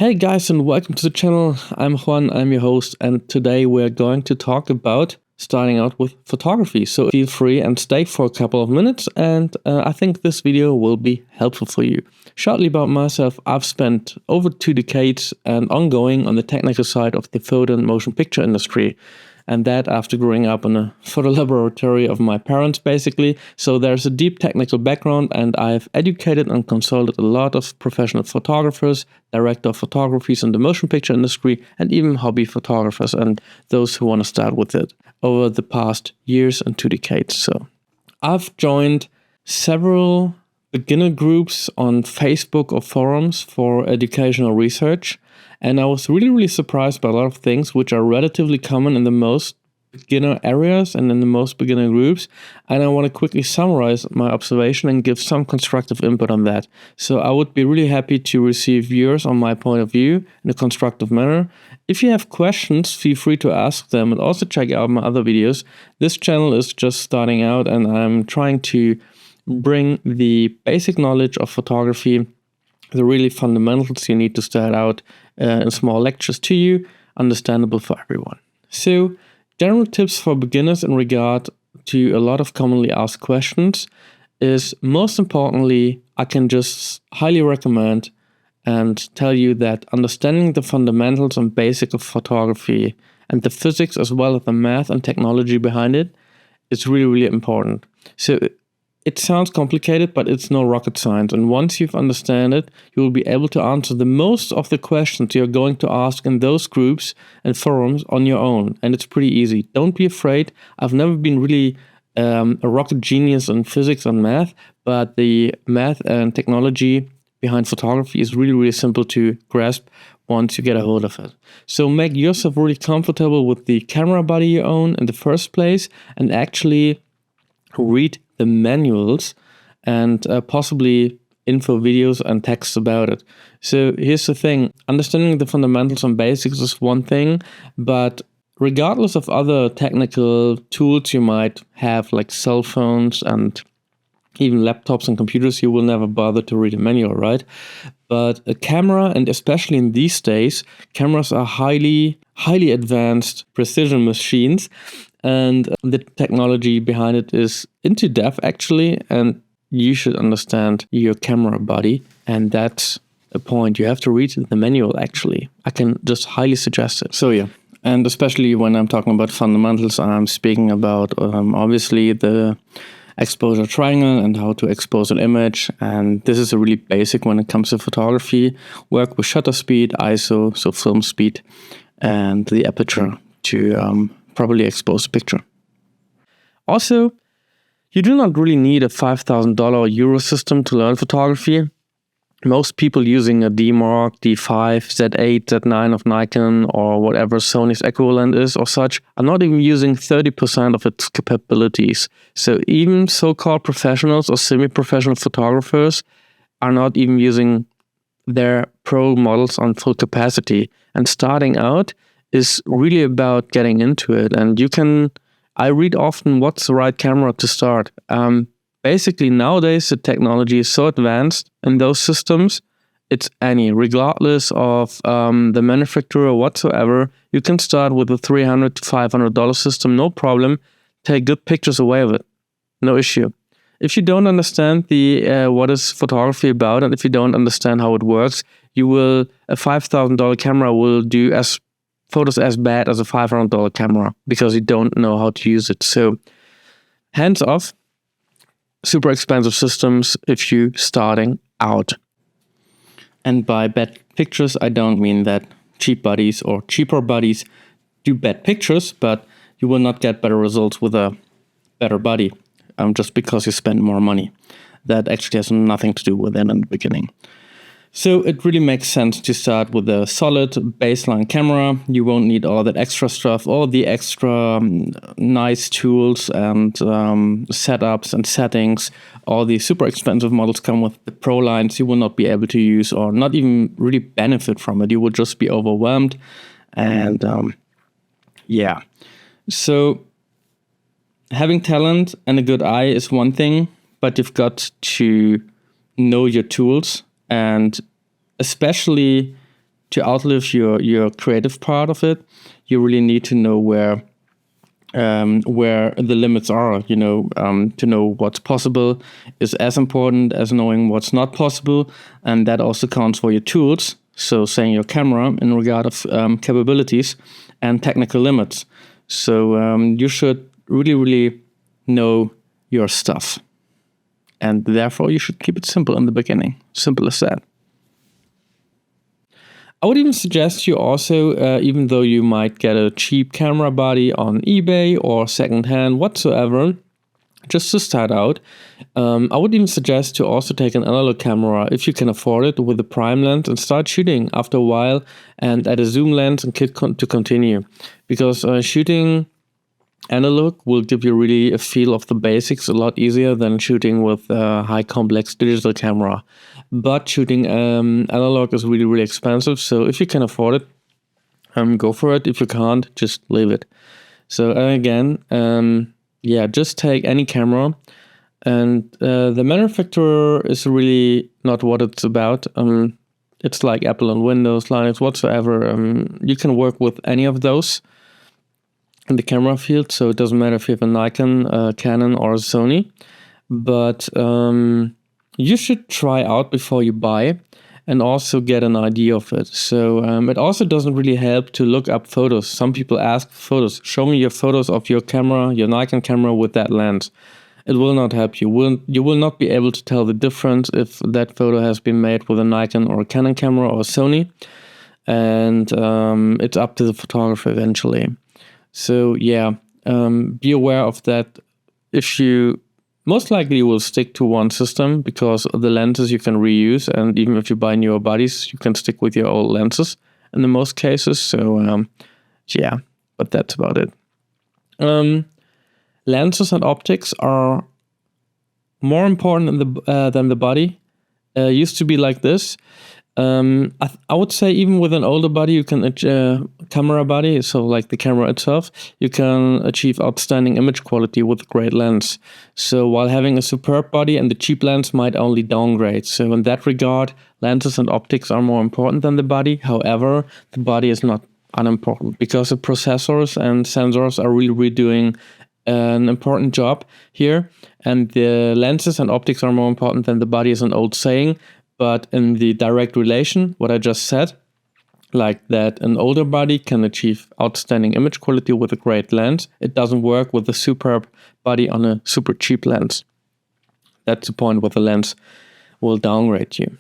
Hey guys, and welcome to the channel. I'm Juan, I'm your host, and today we're going to talk about starting out with photography. So feel free and stay for a couple of minutes, and I think this video will be helpful for you. Shortly about myself, I've spent over 2 decades and ongoing on the technical side of the photo and motion picture industry. And that after growing up in a photo laboratory of my parents, basically. So there's a deep technical background, and I've educated and consulted a lot of professional photographers, director of photographies in the motion picture industry, and even hobby photographers and those who want to start with it over the past years and 2 decades. So I've joined several beginner groups on Facebook or forums for educational research. And I was really surprised by a lot of things which are relatively common in the most beginner areas and in the most beginner groups. And I want to quickly summarize my observation and give some constructive input on that. So I would be really happy to receive yours on my point of view in a constructive manner. If you have questions, feel free to ask them, and also check out my other videos. This channel is just starting out, and I'm trying to bring the basic knowledge of photography, the really fundamentals you need to start out in small lectures to you, understandable for everyone. So, general tips for beginners in regard to a lot of commonly asked questions is, most importantly, I can just highly recommend and tell you that understanding the fundamentals and basics of photography and the physics as well as the math and technology behind it is really important. So it sounds complicated, but it's no rocket science. And once you've understand it, you will be able to answer the most of the questions you're going to ask in those groups and forums on your own. And it's pretty easy. Don't be afraid. I've never been really a rocket genius in physics and math, but the math and technology behind photography is really simple to grasp once you get a hold of it. So make yourself really comfortable with the camera body you own in the first place, and actually read the manuals and possibly info videos and texts about it. So here's the thing, understanding the fundamentals and basics is one thing, but regardless of other technical tools you might have, like cell phones and even laptops and computers, you will never bother to read a manual, right? But a camera, and especially in these days, cameras are highly advanced precision machines, and the technology behind it is into depth actually, and you should understand your camera body, and that's a point. You have to read the manual actually. I can just highly suggest it. So yeah, and especially when I'm talking about fundamentals, I'm speaking about obviously the exposure triangle and how to expose an image, and this is a really basic when it comes to photography. Work with shutter speed, ISO, so film speed, and the aperture to properly expose a picture. Also, you do not really need a $5,000 Euro system to learn photography. Most people using a D-Mark, D5, Z8, Z9 of Nikon, or whatever Sony's equivalent is or such, are not even using 30% of its capabilities. So even so-called professionals or semi-professional photographers are not even using their pro models on full capacity. And starting out is really about getting into it. And I read often, what's the right camera to start? Basically, nowadays, the technology is so advanced in those systems, it's any, regardless of the manufacturer whatsoever. You can start with a $300 to $500 system, no problem. Take good pictures away with it, no issue. If you don't understand what is photography about, and if you don't understand how it works, a $5,000 camera will do photos as bad as a $500 camera because you don't know how to use it. So hands off super expensive systems if you're starting out. And by bad pictures, I don't mean that cheap buddies or cheaper buddies do bad pictures, but you will not get better results with a better buddy just because you spend more money. That actually has nothing to do with it in the beginning. So it really makes sense to start with a solid baseline camera. You won't need all that extra stuff, all the extra nice tools and setups and settings. All the super expensive models come with the pro lines you will not be able to use or not even really benefit from it. You will just be overwhelmed. And yeah, so having talent and a good eye is one thing, but you've got to know your tools. And especially to outlive your creative part of it, you really need to know where the limits are. To know what's possible is as important as knowing what's not possible, and that also counts for your tools. So saying your camera in regard of capabilities and technical limits. So you should really know your stuff, and therefore you should keep it simple in the beginning. Simple as that. I would even suggest you also, even though you might get a cheap camera body on eBay or secondhand whatsoever, just to start out, I would even suggest to also take an analog camera if you can afford it with a prime lens and start shooting after a while, and add a zoom lens and kit to continue. Because shooting analog will give you really a feel of the basics a lot easier than shooting with a high complex digital camera. But shooting analog is really expensive, so if you can afford it, go for it. If you can't, just leave it. So again, just take any camera, and the manufacturer is really not what it's about. It's like Apple and Windows, Linux, whatsoever. You can work with any of those in the camera field, so it doesn't matter if you have a Nikon, a Canon, or a Sony. But you should try out before you buy, and also get an idea of it. So it also doesn't really help to look up photos. Some people ask for photos. Show me your photos of your camera, your Nikon camera with that lens. It will not help you. You will not be able to tell the difference if that photo has been made with a Nikon or a Canon camera or a Sony. And it's up to the photographer eventually. So yeah, be aware of that. If you most likely will stick to one system, because the lenses you can reuse, and even if you buy newer bodies, you can stick with your old lenses in the most cases. So yeah, but that's about it. Lenses and optics are more important than the body. Used to be like this. I would say even with an older body, you can camera body, so like the camera itself, you can achieve outstanding image quality with a great lens. So while having a superb body and the cheap lens might only downgrade. So in that regard, lenses and optics are more important than the body. However, the body is not unimportant, because the processors and sensors are really doing an important job here, and the lenses and optics are more important than the body is an old saying. But in the direct relation, what I just said, like that an older body can achieve outstanding image quality with a great lens, it doesn't work with a superb body on a super cheap lens. That's the point where the lens will downgrade you.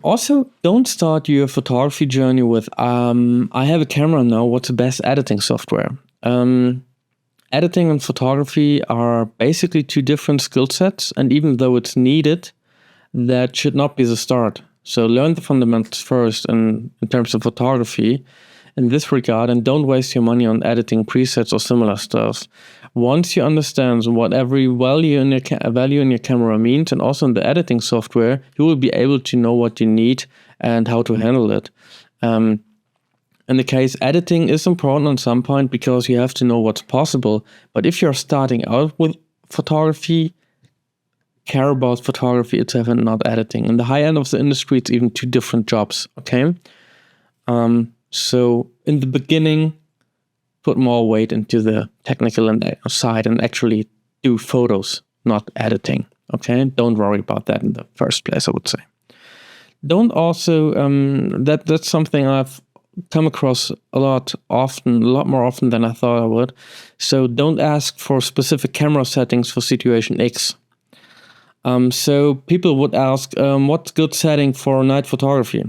Also, don't start your photography journey with, I have a camera now, what's the best editing software? Editing and photography are basically two different skill sets, and even though it's needed, that should not be the start. So learn the fundamentals first in terms of photography in this regard, and don't waste your money on editing presets or similar stuff. Once you understand what every value in your camera means, and also in the editing software, you will be able to know what you need and how to handle it. In the case, editing is important at some point, because you have to know what's possible. But if you're starting out with photography, care about photography itself and not editing. In the high end of the industry, it's even two different jobs, okay? So in the beginning, put more weight into the technical side and actually do photos, not editing, okay? Don't worry about that in the first place, I would say. Don't also, that's something I've come across a lot more often than I thought I would. So don't ask for specific camera settings for situation X. So people would ask, what's good setting for night photography?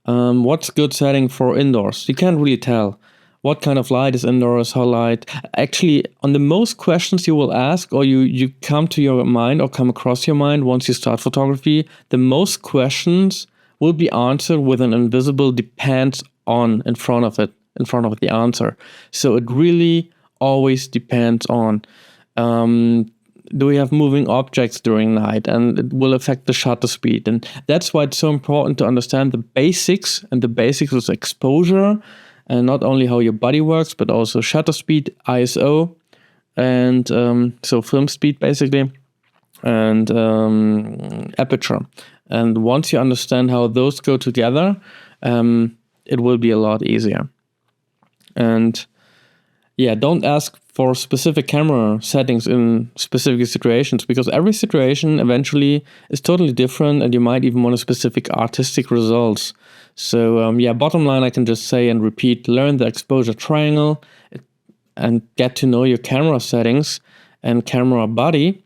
What's good setting for indoors? You can't really tell. What kind of light is indoors, how light? Actually, on the most questions you will ask, or you come to your mind or come across your mind once you start photography, the most questions will be answered with an invisible depends on in front of the answer. So it really always depends on. Do we have moving objects during night, and it will affect the shutter speed. And that's why it's so important to understand the basics, and the basics is exposure, and not only how your body works, but also shutter speed, ISO, and so film speed basically, and aperture. And once you understand how those go together, it will be a lot easier. And yeah, don't ask for specific camera settings in specific situations, because every situation eventually is totally different, and you might even want a specific artistic results. So yeah, bottom line, I can just say and repeat, learn the exposure triangle and get to know your camera settings and camera body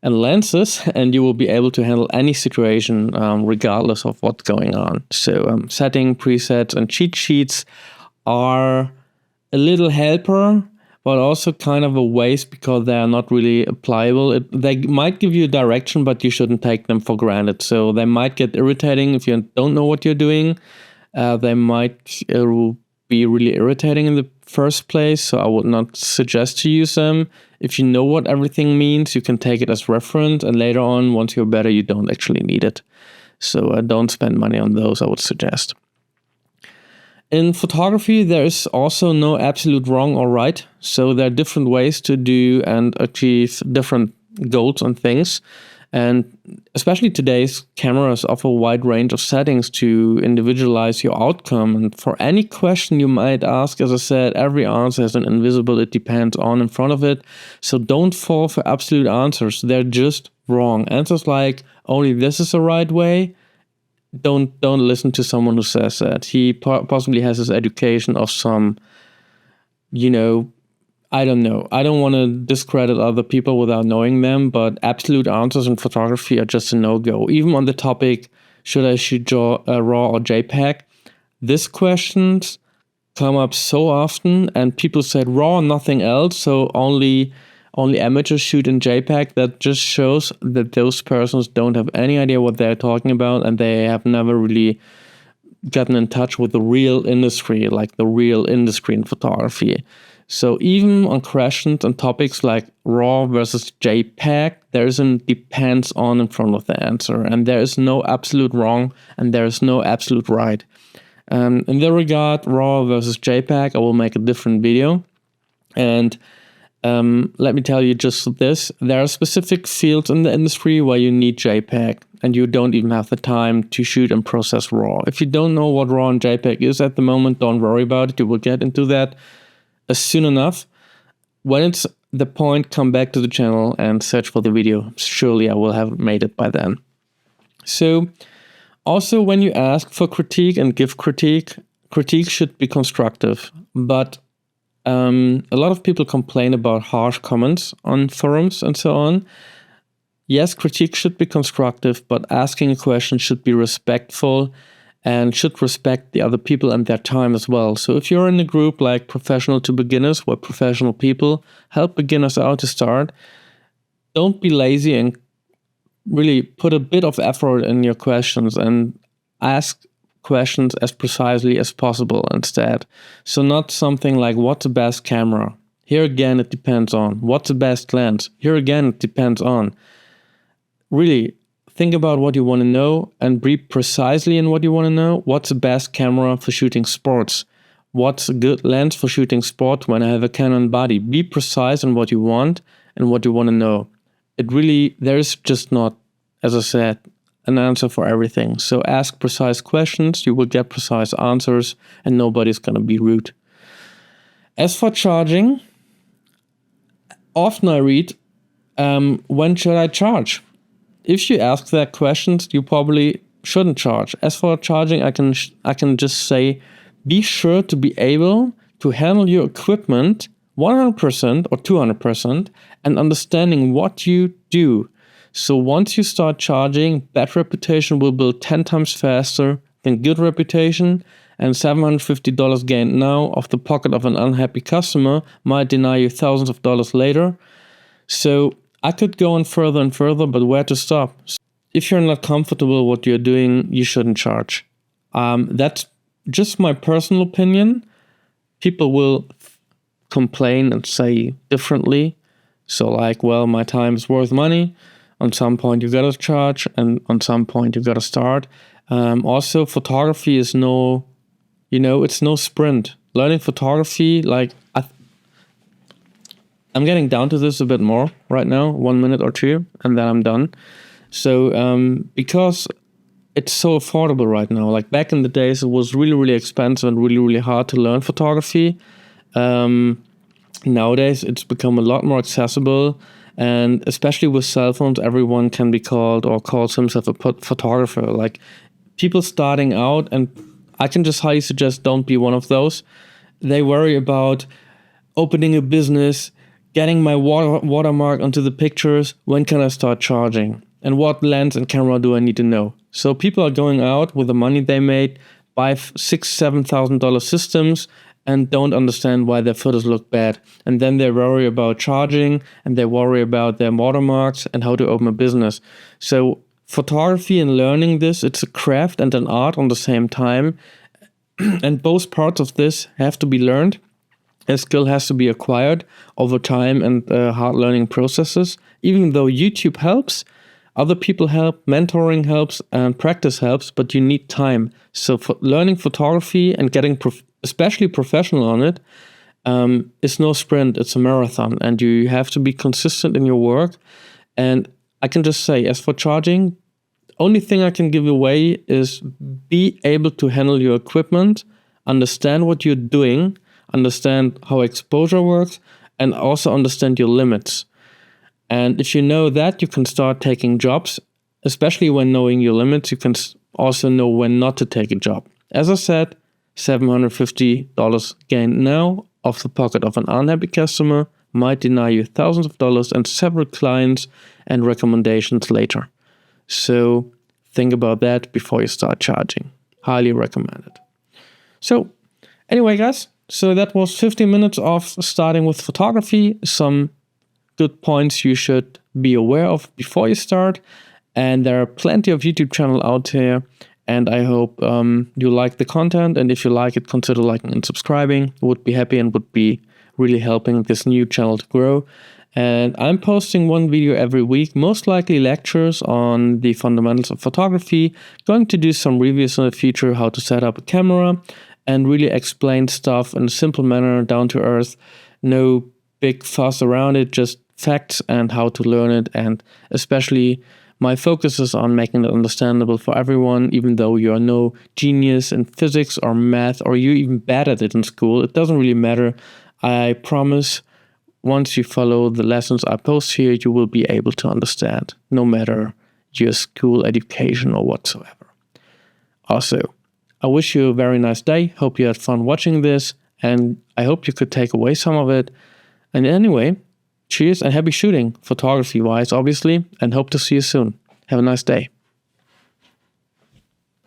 and lenses, and you will be able to handle any situation regardless of what's going on. So setting, presets, and cheat sheets are a little helper, but also kind of a waste because they are not really applicable. They might give you a direction, but you shouldn't take them for granted. So they might get irritating if you don't know what you're doing. They might be really irritating in the first place, so I would not suggest to use them. If you know what everything means, you can take it as reference, and later on, once you're better, you don't actually need it. So don't spend money on those, I would suggest. In photography, there is also no absolute wrong or right. So there are different ways to do and achieve different goals and things. And especially today's cameras offer a wide range of settings to individualize your outcome. And for any question you might ask, as I said, every answer has an invisible "it depends on" in front of it. So don't fall for absolute answers. They're just wrong. Answers like only this is the right way. Don't listen to someone who says that. He possibly has his education of some, I don't know. I don't want to discredit other people without knowing them, but absolute answers in photography are just a no-go. Even on the topic, should I shoot RAW or JPEG? These questions come up so often, and people said RAW, nothing else, so only amateurs shoot in JPEG. That just shows that those persons don't have any idea what they're talking about, and they have never really gotten in touch with the real industry, like the real industry in photography. So even on questions and topics like RAW versus JPEG, there is a depends on in front of the answer, and there is no absolute wrong and there is no absolute right. In that regard, RAW versus JPEG, I will make a different video. And let me tell you just this. There are specific fields in the industry where you need JPEG, and you don't even have the time to shoot and process RAW. If you don't know what RAW and JPEG is at the moment, don't worry about it. You will get into that soon enough. When it's the point, come back to the channel and search for the video. Surely I will have made it by then. So also, when you ask for critique and give critique, critique should be constructive. But a lot of people complain about harsh comments on forums and so on. Yes, critique should be constructive, but asking a question should be respectful and should respect the other people and their time as well. So if you're in a group like Professional to Beginners, where professional people help beginners out to start, don't be lazy and really put a bit of effort in your questions and ask questions as precisely as possible instead. So not something like, what's the best camera? Here again, it depends on. What's the best lens? Here again, it depends on. Really, think about what you want to know and be precisely in what you want to know. What's the best camera for shooting sports? What's a good lens for shooting sport when I have a Canon body? Be precise in what you want and what you want to know. There's just not, as I said, an answer for everything. So ask precise questions, you will get precise answers, and nobody's going to be rude. As for charging, often I read, when should I charge? If you ask that questions, you probably shouldn't charge. As for charging, I can just say, be sure to be able to handle your equipment 100% or 200% and understanding what you do. So once you start charging, bad reputation will build 10 times faster than good reputation, and $750 gained now off the pocket of an unhappy customer might deny you thousands of dollars later. So I could go on further and further, but where to stop? If you're not comfortable with what you're doing, you shouldn't charge. That's just my personal opinion. People will complain and say differently. So like, well, my time is worth money. On some point you gotta charge, and on some point you gotta start. Also, photography is it's no sprint. Learning photography, I'm getting down to this a bit more right now, 1 minute or two, and then I'm done. So because it's so affordable right now. Like back in the days, it was really, really expensive and really, really hard to learn photography. Nowadays, it's become a lot more accessible. And especially with cell phones, everyone can be called or calls himself a photographer. Like people starting out, and I can just highly suggest don't be one of those. They worry about opening a business, getting my watermark onto the pictures. When can I start charging? And what lens and camera do I need to know? So people are going out with the money they made, buy $6,000-$7,000 systems, and don't understand why their photos look bad. And then they worry about charging, and they worry about their watermarks and how to open a business. So photography and learning this, it's a craft and an art on the same time. And both parts of this have to be learned. A skill has to be acquired over time and hard learning processes. Even though YouTube helps, other people help, mentoring helps, and practice helps, but you need time. So for learning photography and getting especially professional on it is no sprint, it's a marathon. And you have to be consistent in your work. And I can just say, as for charging, only thing I can give away is be able to handle your equipment, understand what you're doing, understand how exposure works, and also understand your limits. And if you know that, you can start taking jobs, especially when knowing your limits. You can also know when not to take a job. As I said, $750 gained now off the pocket of an unhappy customer might deny you thousands of dollars and several clients and recommendations later. So think about that before you start charging. Highly recommend it. So anyway, guys, so that was 15 minutes of starting with photography. Some good points you should be aware of before you start. And there are plenty of YouTube channels out there. And I hope you like the content. And if you like it, consider liking and subscribing. Would be happy and would be really helping this new channel to grow. And I'm posting one video every week, most likely lectures on the fundamentals of photography. Going to do some reviews on the future, how to set up a camera, and really explain stuff in a simple manner, down to earth. No big fuss around it, just facts and how to learn it. And especially my focus is on making it understandable for everyone, even though you are no genius in physics or math, or you're even bad at it in school. It doesn't really matter. I promise once you follow the lessons I post here, you will be able to understand, no matter your school education or whatsoever. Also, I wish you a very nice day. Hope you had fun watching this, and I hope you could take away some of it. And anyway, cheers and happy shooting, photography-wise, obviously, and hope to see you soon. Have a nice day.